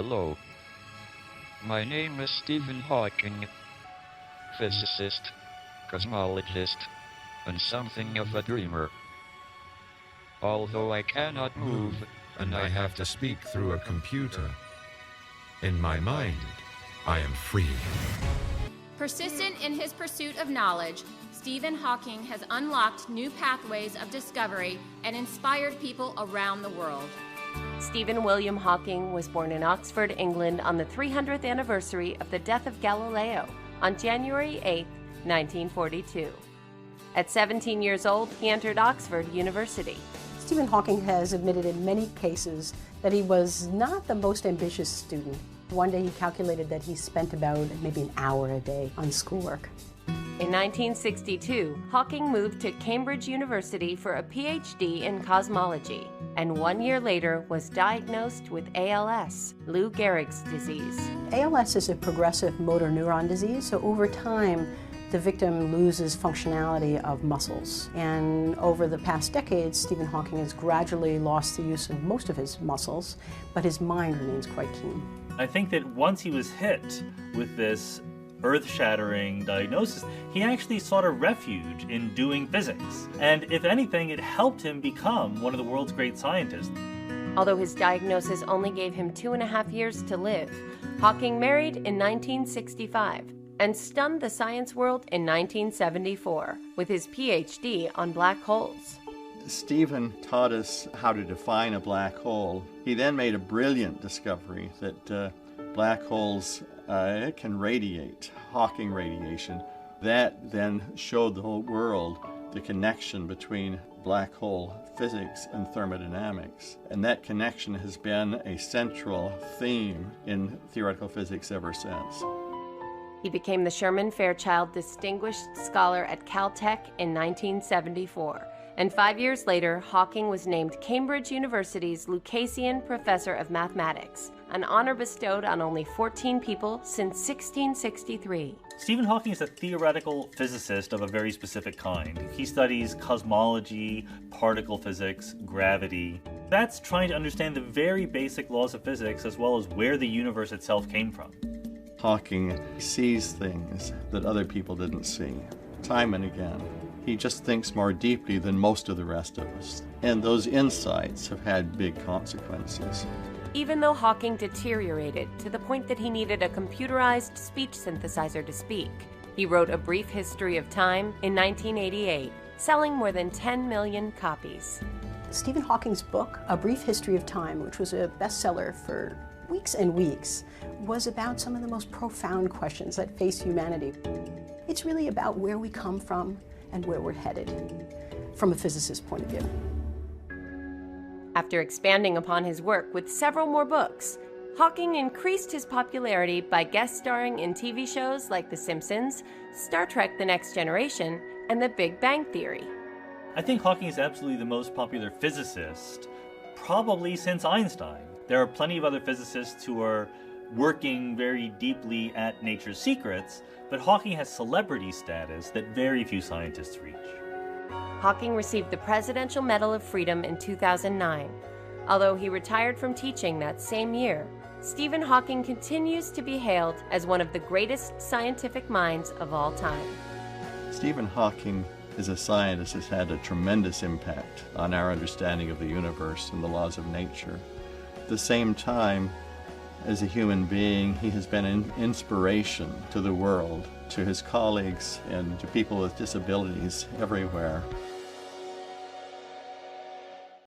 Hello. My name is Stephen Hawking, physicist, cosmologist, and something of a dreamer. Although I cannot move, And I have to speak through a computer. In my mind, I am free. Persistent in his pursuit of knowledge, Stephen Hawking has unlocked new pathways of discovery and inspired people around the world. Stephen William Hawking was born in Oxford, England on the 300th anniversary of the death of Galileo on January 8, 1942. At 17 years old, he entered Oxford University. Stephen Hawking has admitted in many cases that he was not the most ambitious student. One day he calculated that he spent about maybe an hour a day on schoolwork. In 1962, Hawking moved to Cambridge University for a PhD in cosmology, and 1 year later was diagnosed with ALS, Lou Gehrig's disease. ALS is a progressive motor neuron disease, so over time the victim loses functionality of muscles. And over the past decades, Stephen Hawking has gradually lost the use of most of his muscles, but his mind remains quite keen. I think that once he was hit with this earth-shattering diagnosis, he actually sought a refuge in doing physics. And if anything, it helped him become one of the world's great scientists. Although his diagnosis only gave him 2.5 years to live, Hawking married in 1965 and stunned the science world in 1974 with his PhD on black holes. Stephen taught us how to define a black hole. He then made a brilliant discovery that black holes can radiate, Hawking radiation. That then showed the whole world the connection between black hole physics and thermodynamics. And that connection has been a central theme in theoretical physics ever since. He became the Sherman Fairchild Distinguished Scholar at Caltech in 1974. And 5 years later, Hawking was named Cambridge University's Lucasian Professor of Mathematics, an honor bestowed on only 14 people since 1663. Stephen Hawking is a theoretical physicist of a very specific kind. He studies cosmology, particle physics, gravity. That's trying to understand the very basic laws of physics as well as where the universe itself came from. Hawking sees things that other people didn't see, time and again. He just thinks more deeply than most of the rest of us. And those insights have had big consequences. Even though Hawking deteriorated to the point that he needed a computerized speech synthesizer to speak, he wrote A Brief History of Time in 1988, selling more than 10 million copies. Stephen Hawking's book, A Brief History of Time, which was a bestseller for weeks and weeks, was about some of the most profound questions that face humanity. It's really about where we come from and where we're headed, from a physicist's point of view. After expanding upon his work with several more books, Hawking increased his popularity by guest starring in TV shows like The Simpsons, Star Trek: The Next Generation, and The Big Bang Theory. I think Hawking is absolutely the most popular physicist, probably since Einstein. There are plenty of other physicists who are working very deeply at nature's secrets, but Hawking has celebrity status that very few scientists reach. Hawking received the Presidential Medal of Freedom in 2009. Although he retired from teaching that same year, Stephen Hawking continues to be hailed as one of the greatest scientific minds of all time. Stephen Hawking as a scientist has had a tremendous impact on our understanding of the universe and the laws of nature. At the same time, as a human being, he has been an inspiration to the world, to his colleagues, and to people with disabilities everywhere.